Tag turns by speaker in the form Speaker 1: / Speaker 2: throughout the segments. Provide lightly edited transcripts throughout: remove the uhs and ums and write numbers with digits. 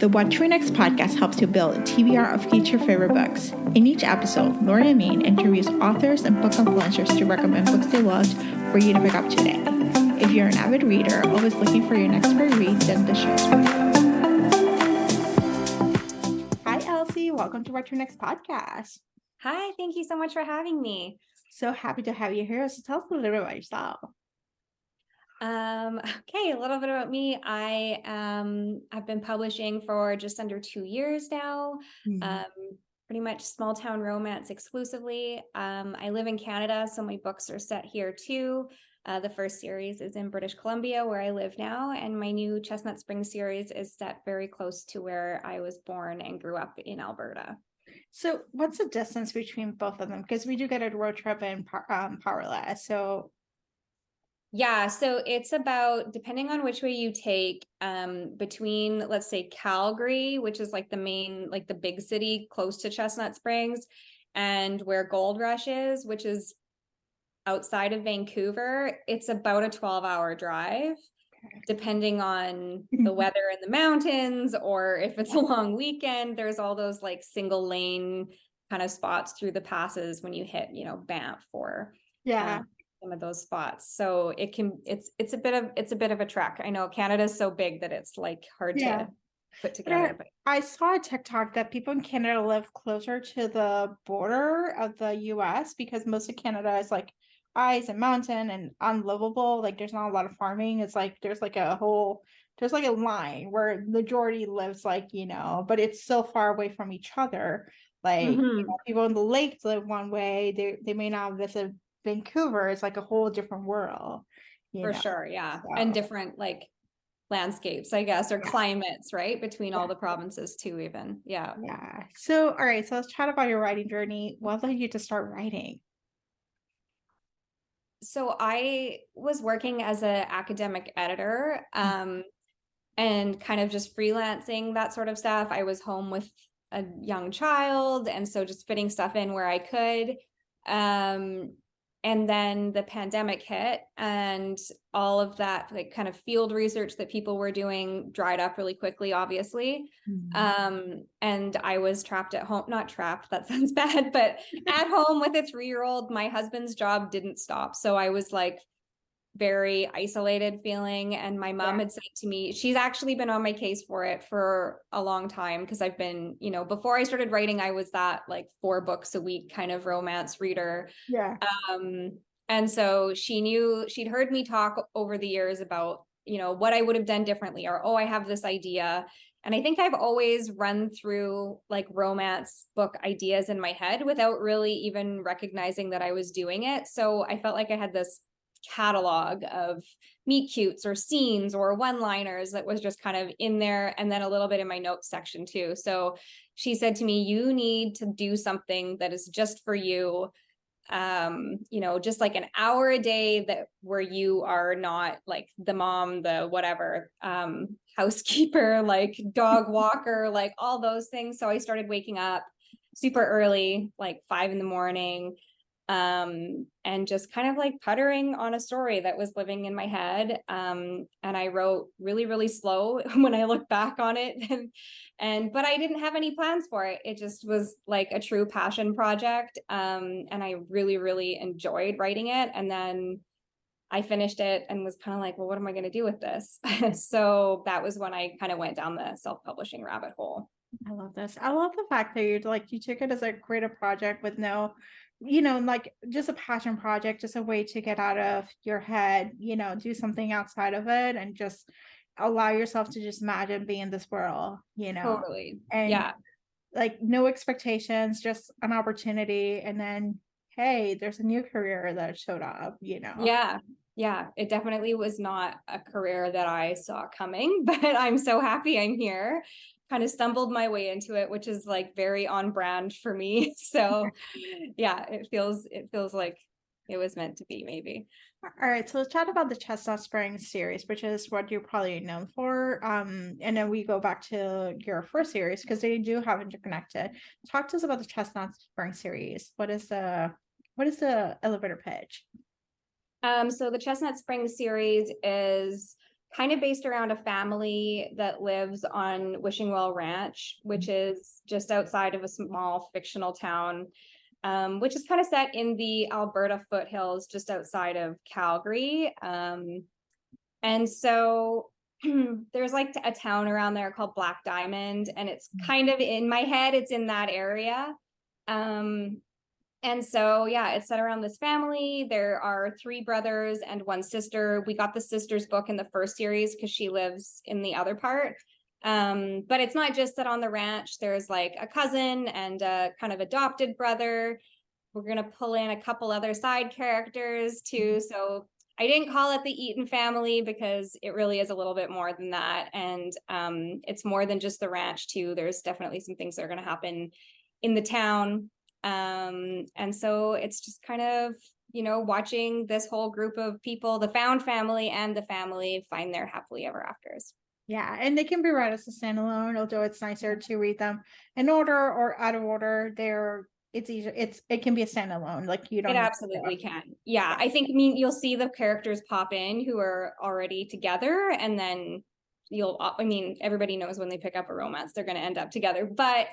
Speaker 1: The What to Next podcast helps you build a TBR of future favorite books. In each episode, Lori and Maine interviews authors and book influencers to recommend books they loved for you to pick up today. If you're an avid reader, always looking for your next great read, then the show's for you. Hi, Elsie. Welcome to What to Next podcast.
Speaker 2: Hi, thank you so much for having me.
Speaker 1: So happy to have you here. So tell us a little bit about yourself.
Speaker 2: Okay, a little bit about me. I've been publishing for just under 2 years now. Pretty much small town romance exclusively. I live in Canada, so my books are set here too. The first series is in British Columbia, where I live now, and my new Chestnut Springs series is set very close to where I was born and grew up in Alberta.
Speaker 1: So what's the distance between both of them? Because we do get a road trip in Powerless.
Speaker 2: Yeah, so it's about, depending on which way you take, between, let's say, Calgary, which is like the main, like the big city close to Chestnut Springs, and where Gold Rush is, which is outside of Vancouver, it's about a 12-hour drive, depending on the weather in the mountains, or if it's a long weekend. There's all those like single lane kind of spots through the passes when you hit, Banff or some of those spots. So it's a bit of a trek. I know Canada's so big that it's like hard to put together. But
Speaker 1: I saw a TikTok that people in Canada live closer to the border of the US because most of Canada is like ice and mountain and unlivable. Like there's not a lot of farming. It's like there's like a line where the majority lives but it's so far away from each other. Like people in the lakes live one way. They may not visit Vancouver. It's like a whole different world.
Speaker 2: For sure, yeah. So. And different like landscapes, I guess, or climates, right? Between all the provinces too, even. Yeah.
Speaker 1: So, all right. So let's chat about your writing journey. What led you to start writing?
Speaker 2: So I was working as an academic editor, and kind of just freelancing, that sort of stuff. I was home with a young child, and so just fitting stuff in where I could. And then the pandemic hit, and all of that like kind of field research that people were doing dried up really quickly, obviously. And I was trapped at home, not trapped, that sounds bad, but at home with a 3-year-old. My husband's job didn't stop. So I was like very isolated feeling. And my mom had said to me, she's actually been on my case for it for a long time, because I've been, before I started writing, I was that like 4 books a week kind of romance reader. And so she'd heard me talk over the years about, what I would have done differently, or, I have this idea. And I think I've always run through like romance book ideas in my head without really even recognizing that I was doing it. So I felt like I had this catalog of meet cutes or scenes or one-liners that was just kind of in there, and then a little bit in my notes section too. So she said to me, you need to do something that is just for you, just like an hour a day where you are not like the mom, the whatever, housekeeper, like dog walker, like all those things. So I started waking up super early, like 5 a.m, and just kind of like puttering on a story that was living in my head. And I wrote really, really slow when I look back on it. But I didn't have any plans for it. It just was like a true passion project. And I really, really enjoyed writing it. And then I finished it and was kind of like, well, what am I going to do with this? So that was when I kind of went down the self-publishing rabbit hole.
Speaker 1: I love this. I love the fact that you took it as a creative project with no, like just a passion project, just a way to get out of your head, do something outside of it and just allow yourself to just imagine being in this world,
Speaker 2: Totally.
Speaker 1: And like no expectations, just an opportunity. And then, hey, there's a new career that showed up,
Speaker 2: Yeah, it definitely was not a career that I saw coming, but I'm so happy I'm here. Kind of stumbled my way into it, which is like very on brand for me. So yeah, it feels like it was meant to be, maybe.
Speaker 1: All right, so let's chat about the Chestnut Springs series, which is what you're probably known for. And then we go back to your first series because they do have interconnected. Talk to us about the Chestnut Springs series. What is the elevator pitch?
Speaker 2: So the Chestnut Springs series is kind of based around a family that lives on Wishing Well Ranch, which is just outside of a small fictional town, which is kind of set in the Alberta foothills, just outside of Calgary. And so there's like a town around there called Black Diamond, and it's kind of in my head, it's in that area. And so, yeah, it's set around this family. There are 3 brothers and 1 sister. We got the sister's book in the first series because she lives in the other part. But it's not just that on the ranch, there's like a cousin and a kind of adopted brother. We're going to pull in a couple other side characters too. So I didn't call it the Eaton family because it really is a little bit more than that. And it's more than just the ranch too. There's definitely some things that are going to happen in the town. And so it's just kind of, you know, watching this whole group of people, the found family and the family, find their happily ever afters.
Speaker 1: Yeah, and they can be read as a standalone, although it's nicer to read them in order or out of order. It's easier. It can be a standalone. Like you don't.
Speaker 2: It absolutely can. Yeah, I think, I mean, you'll see the characters pop in who are already together, and then I mean, everybody knows when they pick up a romance, they're going to end up together, but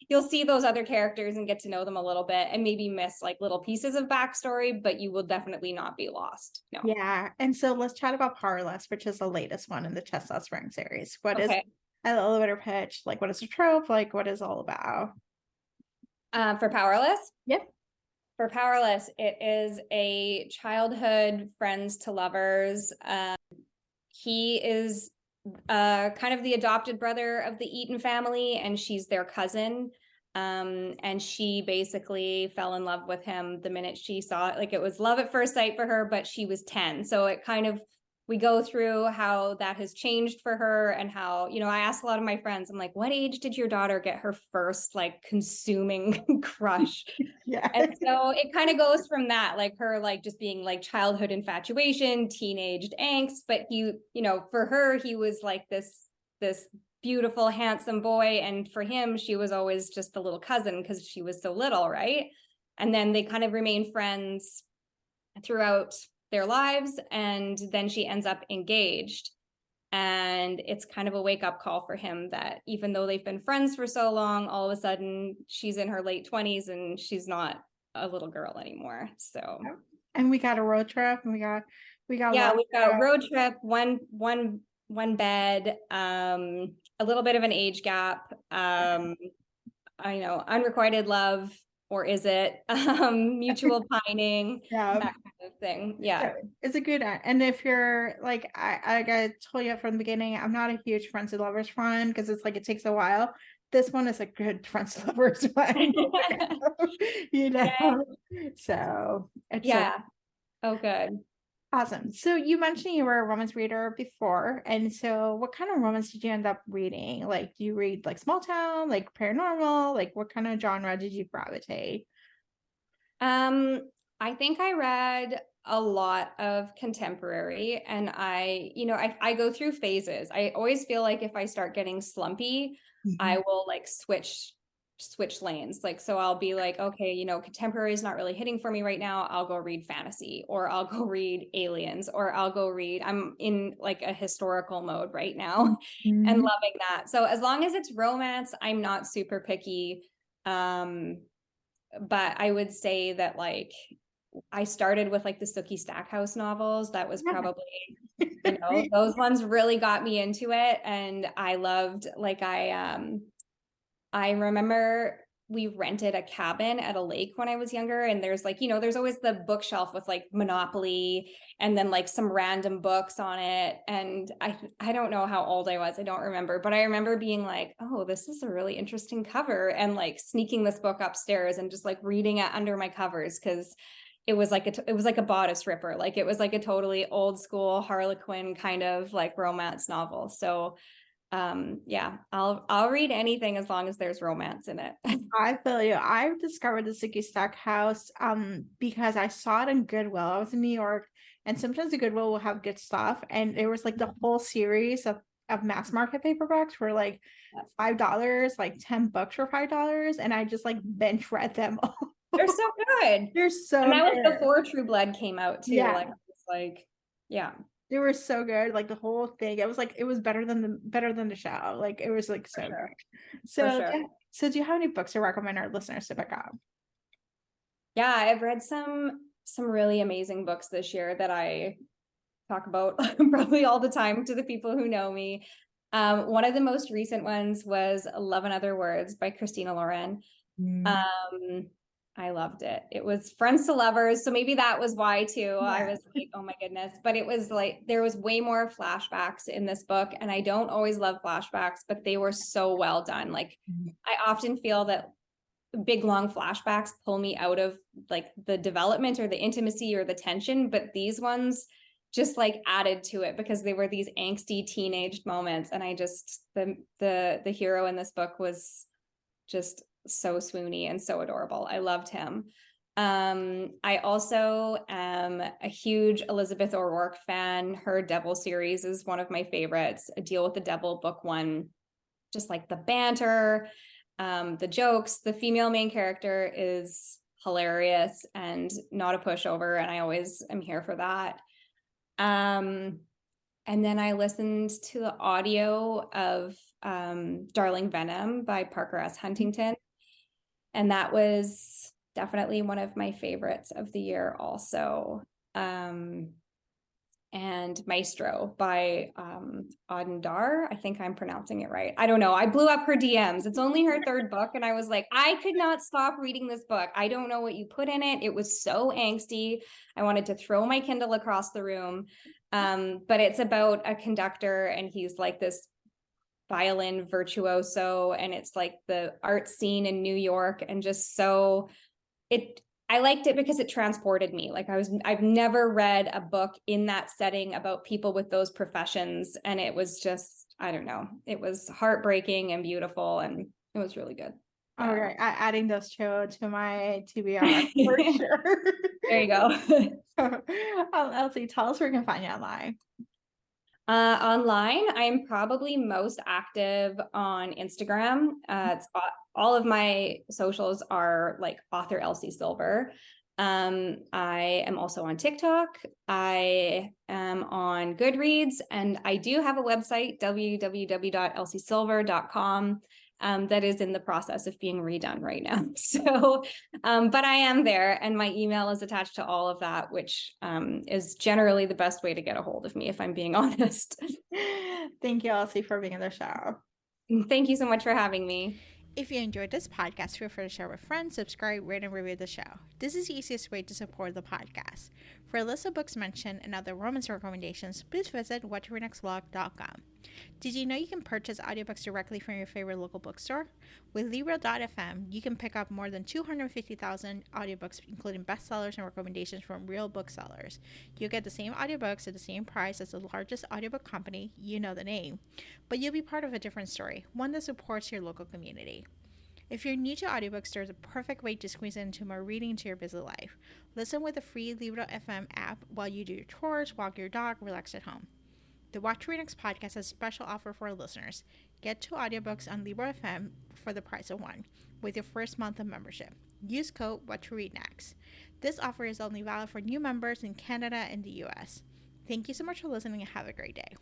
Speaker 2: you'll see those other characters and get to know them a little bit and maybe miss like little pieces of backstory, but you will definitely not be lost. No.
Speaker 1: Yeah. And so let's chat about Powerless, which is the latest one in the Chestnut Springs series. What is an elevator pitch? Like, what is a trope? Like, what is it all about?
Speaker 2: For Powerless?
Speaker 1: Yep.
Speaker 2: For Powerless, it is a childhood friends to lovers. He is kind of the adopted brother of the Eaton family, and she's their cousin. And she basically fell in love with him the minute she saw it. Like, it was love at first sight for her, but she was 10. So it kind of, we go through how that has changed for her, and how, you know, I asked a lot of my friends, I'm like, what age did your daughter get her first like consuming crush?
Speaker 1: Yeah.
Speaker 2: And so it kind of goes from that, like her, like just being like childhood infatuation, teenage angst. But you know, for her, he was like this beautiful, handsome boy. And for him, she was always just the little cousin because she was so little, right? And then they kind of remain friends throughout their lives, and then she ends up engaged, and it's kind of a wake-up call for him that even though they've been friends for so long, all of a sudden she's in her late 20s and she's not a little girl anymore. So,
Speaker 1: and we got a road trip, and we got
Speaker 2: yeah, we got a road trip, one bed, a little bit of an age gap, I know, unrequited love, or is it mutual pining, that kind of thing. Yeah,
Speaker 1: it's a good one. And if you're like, I told you from the beginning, I'm not a huge friends and lovers fan because it's like it takes a while. This one is a good friends and lovers one. You know, so it's
Speaker 2: oh good.
Speaker 1: Awesome. So you mentioned you were a romance reader before, and so what kind of romance did you end up reading? Like, do you read like small town, like paranormal? Like, what kind of genre did you gravitate?
Speaker 2: I think I read a lot of contemporary, and I go through phases. I always feel like if I start getting slumpy, I will like switch lanes. Like, so I'll be like, okay, you know, contemporary is not really hitting for me right now. I'll go read fantasy, or I'll go read aliens, or I'm in like a historical mode right now and loving that. So as long as it's romance, I'm not super picky. But I would say that like I started with like the Sookie Stackhouse novels. That was probably, you know, those ones really got me into it. And I loved, like, I remember we rented a cabin at a lake when I was younger, and there's like, you know, there's always the bookshelf with like Monopoly and then like some random books on it. And I don't know how old I was. I don't remember, but I remember being like, oh, this is a really interesting cover, and like sneaking this book upstairs and just like reading it under my covers, because it was like a bodice ripper. Like, it was like a totally old school Harlequin kind of like romance novel. So yeah, I'll read anything as long as there's romance in it.
Speaker 1: I feel you. I've discovered the Sookie Stackhouse because I saw it in Goodwill. I was in New York, and sometimes the Goodwill will have good stuff, and it was like the whole series of mass market paperbacks for like $5, like 10 books for $5, and I just like bench read them all.
Speaker 2: They're so good.
Speaker 1: They're so
Speaker 2: And that
Speaker 1: good.
Speaker 2: was before True Blood came out too.
Speaker 1: Yeah.
Speaker 2: Like, it's like, yeah.
Speaker 1: They were so good. Like the whole thing. It was like it was better than the show. Like it was like
Speaker 2: For
Speaker 1: so
Speaker 2: sure.
Speaker 1: good.
Speaker 2: For
Speaker 1: So
Speaker 2: sure.
Speaker 1: so do you have any books to recommend our listeners to pick up?
Speaker 2: Yeah, I've read some really amazing books this year that I talk about probably all the time to the people who know me. One of the most recent ones was Love and Other Words by Christina Lauren.
Speaker 1: Mm,
Speaker 2: Um, I loved it. It was friends to lovers, so maybe that was why too. I
Speaker 1: yeah.
Speaker 2: was like, oh my goodness. But it was like there was way more flashbacks in this book, and I don't always love flashbacks, but they were so well done. Like I often feel that big long flashbacks pull me out of like the development or the intimacy or the tension, but these ones just like added to it because they were these angsty teenage moments. And I just the hero in this book was just so swoony and so adorable. I loved him. I also am a huge Elizabeth O'Rourke fan. Her Devil series is one of my favorites. A Deal with the Devil, book one, just like the banter, the jokes. The female main character is hilarious and not a pushover, and I always am here for that. Um, and then I listened to the audio of Darling Venom by Parker S. Huntington, and that was definitely one of my favorites of the year also. And Maestro by Auden Dar. I think I'm pronouncing it right. I don't know. I blew up her DMs. It's only her third book, and I was like, I could not stop reading this book. I don't know what you put in it. It was so angsty. I wanted to throw my Kindle across the room. But it's about a conductor, and he's like this violin virtuoso, and it's like the art scene in New York, and just so it I liked it because it transported me. Like I've never read a book in that setting about people with those professions. And it was just, I don't know, it was heartbreaking and beautiful, and it was really good.
Speaker 1: All
Speaker 2: Yeah.
Speaker 1: right, adding those two to my TBR for sure.
Speaker 2: There you go.
Speaker 1: Elsie, tell us where we can find you online.
Speaker 2: Online, I'm probably most active on Instagram. It's all of my socials are like author Elsie Silver. I am also on TikTok. I am on Goodreads, and I do have a website, www.elsiesilver.com, that is in the process of being redone right now. So, but I am there, and my email is attached to all of that, which is generally the best way to get a hold of me, if I'm being honest.
Speaker 1: Thank you, Elsie, for being on the show.
Speaker 2: Thank you so much for having me.
Speaker 1: If you enjoyed this podcast, feel free to share with friends, subscribe, rate, and review the show. This is the easiest way to support the podcast. For a list of books mentioned and other romance recommendations, please visit whattoreadnextblog.com. Did you know you can purchase audiobooks directly from your favorite local bookstore? With Libro.fm, you can pick up more than 250,000 audiobooks, including bestsellers and recommendations from real booksellers. You'll get the same audiobooks at the same price as the largest audiobook company, you know the name, but you'll be part of a different story, one that supports your local community. If you're new to audiobooks, there's a perfect way to squeeze into more reading into your busy life. Listen with the free Libro.fm app while you do your chores, walk your dog, relax at home. The What to Read Next podcast has a special offer for our listeners. Get 2 audiobooks on Libro.fm for the price of 1 with your first month of membership. Use code What to Read Next. This offer is only valid for new members in Canada and the US. Thank you so much for listening and have a great day.